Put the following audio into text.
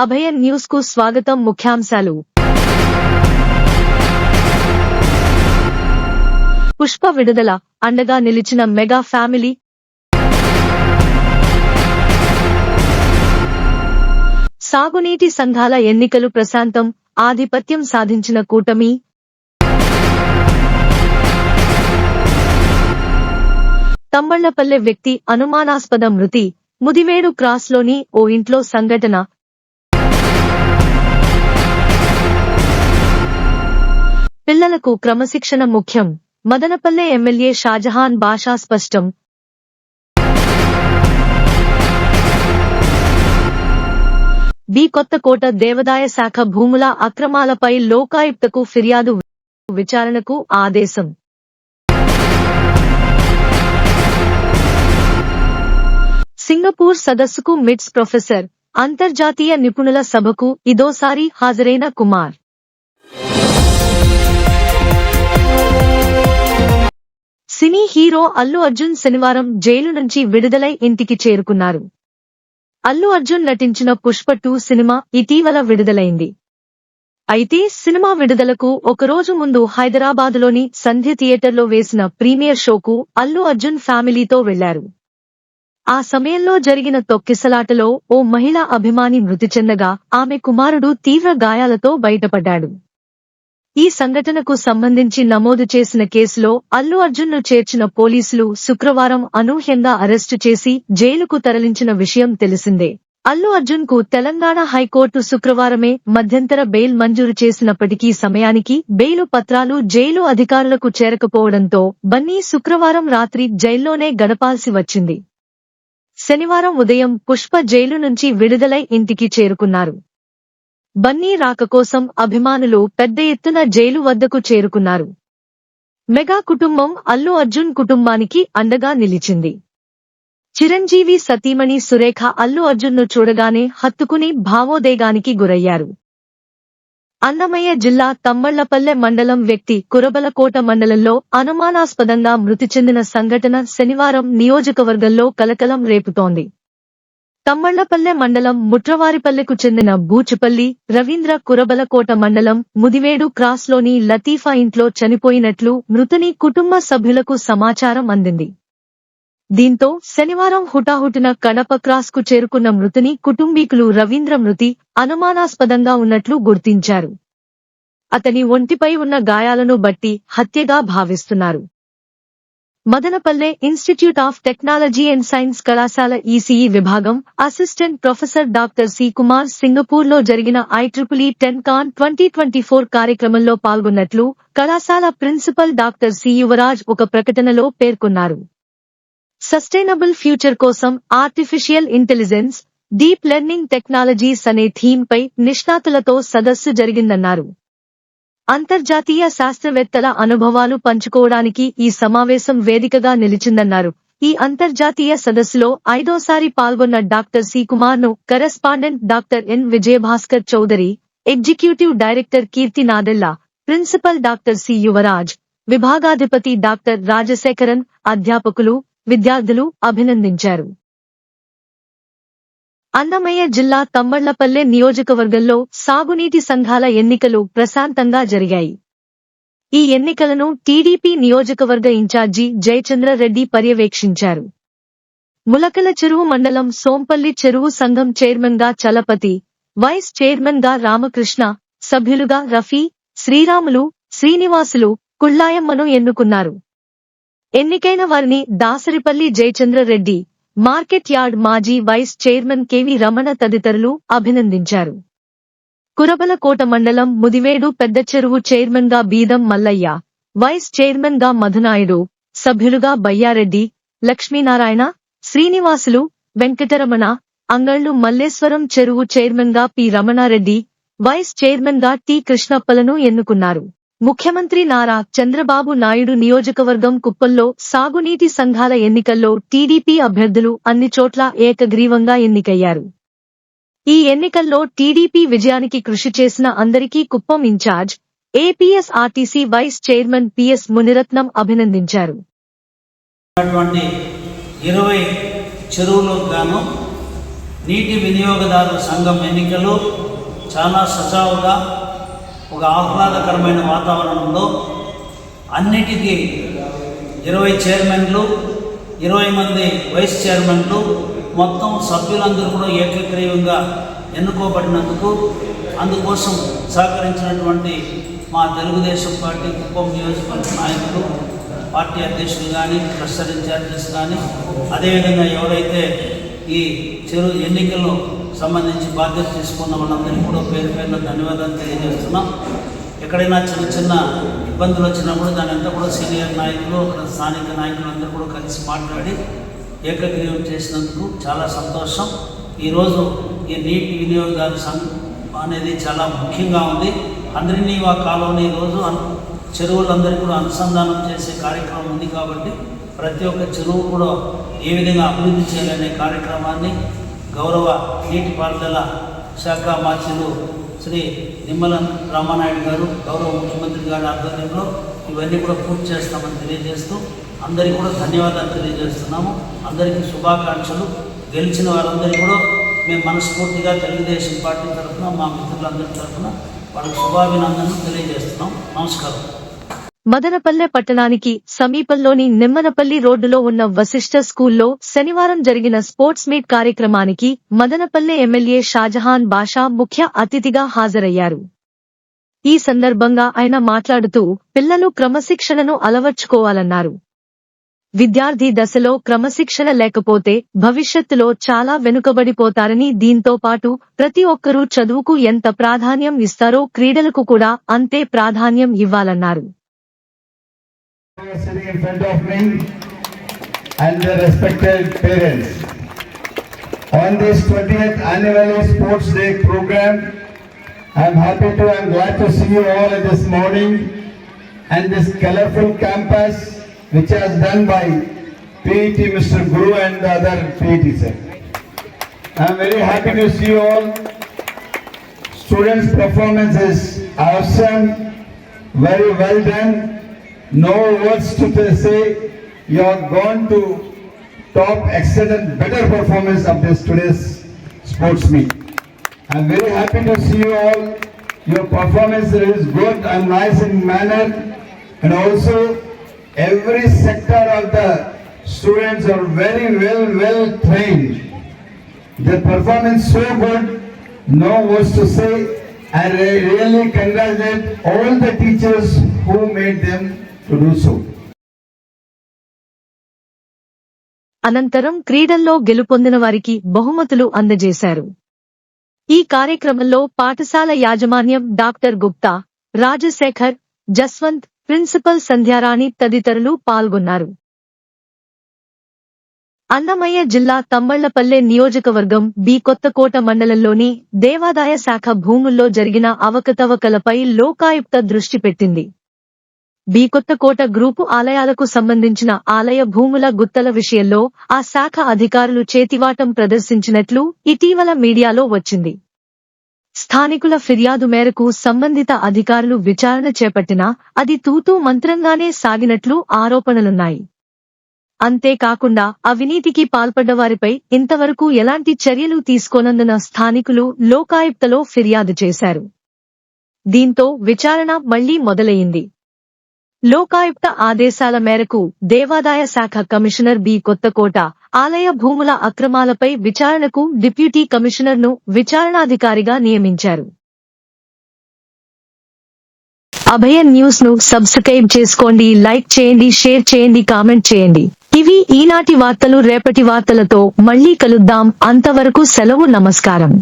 అభయ news కు స్వాగతం. ముఖ్యాంశాలు. పుష్ప విడుదల అండగా నిలిచిన మెగా ఫ్యామిలీ. సాగునీటి సంఘాల ఎన్నికలు ప్రశాంతం, ఆధిపత్యం సాధించిన కూటమి. తంబళ్లపల్లె వ్యక్తి అనుమానాస్పద మృతి, ముదివేడు క్రాస్లోని ఓ ఇంట్లో సంఘటన. పిల్లలకు క్రమశిక్షణ ముఖ్యం, మదనపల్లె ఎమ్మెల్యే షాజహాన్ బాషా స్పష్టం. బి కొత్తకోట దేవాదాయ శాఖ భూముల అక్రమాలపై లోకాయుక్తకు ఫిర్యాదు, విచారణకు ఆదేశం. సింగపూర్ సదస్సుకు మిట్స్ ప్రొఫెసర్, అంతర్జాతీయ నిపుణుల సభకు ఇదోసారి హాజరైన కుమార్. సినీ హీరో అల్లు అర్జున్ శనివారం జైలు నుంచి విడుదలై ఇంటికి చేరుకున్నారు. అల్లు అర్జున్ నటించిన పుష్ప 2 సినిమా ఇటీవల విడుదలైంది. అయితే సినిమా విడుదలకు ఒకరోజు ముందు హైదరాబాదులోని సంధ్య థియేటర్లో వేసిన ప్రీమియర్ షోకు అల్లు అర్జున్ ఫ్యామిలీతో వెళ్లారు. ఆ సమయంలో జరిగిన తొక్కిసలాటలో ఓ మహిళా అభిమాని మృతి చెందగా ఆమె కుమారుడు తీవ్ర గాయాలతో బయటపడ్డాడు. ఈ సంఘటనకు సంబంధించి నమోదు చేసిన కేసులో అల్లు అర్జున్ను చేర్చిన పోలీసులు శుక్రవారం అనూహ్యంగా అరెస్టు చేసి జైలుకు తరలించిన విషయం తెలిసిందే. అల్లు అర్జున్ కు తెలంగాణ హైకోర్టు శుక్రవారమే మధ్యంతర బెయిల్ మంజూరు చేసినప్పటికీ సమయానికి బెయిలు పత్రాలు జైలు అధికారులకు చేరకపోవడంతో బన్నీ శుక్రవారం రాత్రి జైల్లోనే గడపాల్సి వచ్చింది. శనివారం ఉదయం పుష్ప జైలు నుంచి విడుదలై ఇంటికి చేరుకున్నారు. బన్నీ రాక కోసం అభిమానులు పెద్ద ఎత్తున జైలు వద్దకు చేరుకున్నారు. మెగా కుటుంబం అల్లు అర్జున్ కుటుంబానికి అండగా నిలిచింది. చిరంజీవి సతీమణి సురేఖ అల్లు అర్జున్ను చూడగానే హత్తుకుని భావోద్వేగానికి గురయ్యారు. అన్నమయ్య జిల్లా తంబళ్లపల్లె మండలం వ్యక్తి కురబలకోట మండలంలో అనుమానాస్పదంగా మృతి చెందిన సంఘటన శనివారం నియోజకవర్గంలో కలకలం రేపుతోంది. తంబళ్లపల్లె మండలం ముట్రవారిపల్లెకు చెందిన బూచుపల్లి రవీంద్ర కురబలకోట మండలం ముదివేడు క్రాస్లోని లతీఫా ఇంట్లో చనిపోయినట్లు మృతుని కుటుంబ సభ్యులకు సమాచారం అందింది. దీంతో శనివారం హుటాహుటిన కడప క్రాస్కు చేరుకున్న మృతుని కుటుంబీకులు రవీంద్ర మృతి అనుమానాస్పదంగా ఉన్నట్లు గుర్తించారు. అతని ఒంటిపై ఉన్న గాయాలను బట్టి హత్యగా భావిస్తున్నారు. Madanapalle institute of technology and science కళాశాల ఈసీఈ విభాగం assistant professor doctor C Kumar సింగపూర్లో జరిగిన IEEE 10 కాన్ 2024 కార్యక్రమంలో పాల్గొన్నట్లు కళాశాల ప్రిన్సిపల్ డాక్టర్ సి యువరాజ్ ఒక ప్రకటనలో పేర్కొన్నారు. సస్టైనబుల్ ఫ్యూచర్ కోసం artificial intelligence, deep learning technologies అనే థీమ్ పై నిష్ణాతులతో సదస్సు జరిగిందన్నారు. అంతర్జాతీయ శాస్త్రవేత్తల అనుభవాలు పంచుకోవడానికి ఈ సమావేశం వేదికగా నిలిచిందన్నారు. ఈ అంతర్జాతీయ సదస్సులో 5వసారి పాల్గొన్న డాక్టర్ సి కుమార్ను correspondent doctor N Vijayabhaskar Chowdary, executive director Keerthi Nadella, principal doctor C Yuvaraj, విభాగాధిపతి డాక్టర్ రాజశేఖరన్, అధ్యాపకులు, విద్యార్థులు అభినందించారు. అన్నమయ్య జిల్లా తంబళ్లపల్లె నియోజకవర్గంలో సాగునీటి సంఘాల ఎన్నికలు ప్రశాంతంగా జరిగాయి. ఈ ఎన్నికలను టీడీపీ నియోజకవర్గ ఇన్ఛార్జి జయచంద్రరెడ్డి పర్యవేక్షించారు. ములకల చెరువు మండలం సోంపల్లి చెరువు సంఘం చైర్మన్ గా చలపతి, వైస్ చైర్మన్ గా రామకృష్ణ, సభ్యులుగా రఫీ, శ్రీరాములు, శ్రీనివాసులు, కుళ్ళాయమ్మను ఎన్నుకున్నారు. ఎన్నికైన వారిని దాసరిపల్లి జయచంద్రరెడ్డి, మార్కెట్ యార్డ్ మాజీ వైస్ చైర్మన్ కెవి రమణ తదితరులు అభినందించారు. కురబలకోట మండలం ముదివేడు పెద్ద చెరువు చైర్మన్ గా బీదం మల్లయ్య, వైస్ చైర్మన్ గా మధునాయుడు, సభ్యులుగా బయ్యారెడ్డి, లక్ష్మీనారాయణ, శ్రీనివాసులు, వెంకటరమణ, అంగళ్లు మల్లేశ్వరం చెరువు చైర్మన్ గా పి రమణారెడ్డి, వైస్ చైర్మన్ గా టి కృష్ణప్పలను ఎన్నుకున్నారు. ముఖ్యమంత్రి నారా చంద్రబాబు నాయుడు నియోజకవర్గం కుప్పంలో సాగునీటి సంఘాల ఎన్నికల్లో టీడీపీ అభ్యర్థులు అన్ని చోట్ల ఏకగ్రీవంగా ఎన్నికయ్యారు. ఈ ఎన్నికల్లో టీడీపీ విజయానికి కృషి చేసిన అందరికీ Kuppam incharge, APSRTC vice chairman PS Muniratnam అభినందించారు. 20 చెరువులకు గాను నీటి వినియోగదారుల సంఘం ఎన్నికలు చాలా సజావుగా ఒక ఆహ్లాదకరమైన వాతావరణంలో అన్నిటికీ 20 చైర్మన్లు, 20 మంది వైస్ చైర్మన్లు, మొత్తం సభ్యులందరూ కూడా ఏకగ్రీవంగా ఎన్నుకోబడినందుకు అందుకోసం సహకరించినటువంటి మా తెలుగుదేశం పార్టీ కుప్పం నియోజకవర్గ నాయకులు, పార్టీ అధ్యక్షులు కానీ, క్లస్టర్ ఇన్ఛార్జెస్ కానీ, అదేవిధంగా ఎవరైతే ఈ ఎన్నికల్లో సంబంధించి బాధ్యత తీసుకున్న వాళ్ళందరికీ కూడా పేరు పేరున ధన్యవాదాలు తెలియజేస్తున్నాం. ఎక్కడైనా చిన్న చిన్న ఇబ్బందులు వచ్చినప్పుడు దాని అంతా కూడా సీనియర్ నాయకులు, అక్కడ స్థానిక నాయకులు అందరూ కూడా కలిసి మాట్లాడి ఏకగ్రీవం చేసినందుకు చాలా సంతోషం. ఈరోజు ఈ నీటి వినియోగదారు సంఘం అనేది చాలా ముఖ్యంగా ఉంది. హంద్రీనీవా కాలువని ఈరోజు చెరువులందరికీ కూడా అనుసంధానం చేసే కార్యక్రమం ఉంది కాబట్టి ప్రతి ఒక్క చెరువు కూడా ఏ విధంగా అభివృద్ధి చేయాలనే కార్యక్రమాన్ని గౌరవ నీటిపారుదల శాఖ మంత్రులు శ్రీ నిమ్మల రామానాయుడు గారు, గౌరవ ముఖ్యమంత్రి గారి ఆధ్వర్యంలో ఇవన్నీ కూడా పూర్తి చేస్తామని తెలియజేస్తూ అందరికీ కూడా ధన్యవాదాలు తెలియజేస్తున్నాము. అందరికీ శుభాకాంక్షలు. గెలిచిన వారందరికీ కూడా మేము మనస్ఫూర్తిగా తెలుగుదేశం పార్టీ తరఫున, మా మిత్రులందరి తరఫున వాళ్ళకి శుభాభినందనలు తెలియజేస్తున్నాం. నమస్కారం. మదనపల్లె పట్టణానికి సమీపంలోని నిమ్మనపల్లి రోడ్డులో ఉన్న వశిష్ఠ స్కూల్లో శనివారం జరిగిన స్పోర్ట్స్ మీట్ కార్యక్రమానికి మదనపల్లె ఎమ్మెల్యే షాజహాన్ బాషా ముఖ్య అతిథిగా హాజరయ్యారు. ఈ సందర్భంగా ఆయన మాట్లాడుతూ పిల్లలు క్రమశిక్షణను అలవర్చుకోవాలన్నారు. విద్యార్థి దశలో క్రమశిక్షణ లేకపోతే భవిష్యత్తులో చాలా వెనుకబడిపోతారని, దీంతో పాటు ప్రతి ఒక్కరూ చదువుకు ఎంత ప్రాధాన్యం ఇస్తారో క్రీడలకు కూడా అంతే ప్రాధాన్యం ఇవ్వాలన్నారు. Sitting in front of me and the respected parents, on this 20th annual Sports Day program, I am glad to see you all this morning and this colorful campus which was done by PET Mr. Guru and the other PET sir. I am very happy to see you all. Students' performance is awesome, very well done. No words to say. You are going to top excellent better performance of this today's sports meet. I am very happy to see you all. Your performance is good and nice in manner, and also every sector of the students are very well trained. Their performance so good, no words to say. I really congratulate all the teachers who made them to do so. అనంతరం క్రీడల్లో గెలుపొందిన వారికి బహుమతులు అందజేశారు. ఈ కార్యక్రమంలో పాఠశాల యాజమాన్యం డాక్టర్ గుప్తా, రాజశేఖర్, జస్వంత్, ప్రిన్సిపల్ సంధ్యారాణి తదితరులు పాల్గొన్నారు. అన్నమయ్య జిల్లా తమ్మళ్లపల్లె నియోజకవర్గం బి కొత్తకోట మండలంలోని దేవాదాయ శాఖ భూముల్లో జరిగిన అవకతవకలపై లోకాయుక్త దృష్టి పెట్టింది. బి కొత్తకోట గ్రూపు ఆలయాలకు సంబంధించిన ఆలయ భూముల గుత్తల విషయంలో ఆ శాఖ అధికారులు చేతివాటం ప్రదర్శించినట్లు ఇటీవల మీడియాలో వచ్చింది. స్థానికుల ఫిర్యాదు మేరకు సంబంధిత అధికారులు విచారణ చేపట్టినా అది తూతూ మంత్రంగానే సాగినట్లు ఆరోపణలున్నాయి. అంతేకాకుండా అవినీతికి పాల్పడ్డవారిపై ఇంతవరకు ఎలాంటి చర్యలు తీసుకోనందున స్థానికులు లోకాయుక్తలో ఫిర్యాదు చేశారు. దీంతో విచారణ మళ్లీ మొదలైంది. లోకాయుక్త ఆదేశాల మేరకు దేవాదాయ శాఖ కమిషనర్ బి కొత్తకోట ఆలయ భూముల అక్రమాలపై విచారణకు డిప్యూటీ కమిషనర్ను విచారణాధికారిగా నియమించారు. అభయ న్యూస్ ను సబ్స్క్రైబ్ చేసుకోండి, లైక్ చేయండి, షేర్ చేయండి, కామెంట్ చేయండి. ఇవి ఈనాటి వార్తలు. రేపటి వార్తలతో మళ్లీ కలుద్దాం. అంతవరకు సెలవు. నమస్కారం.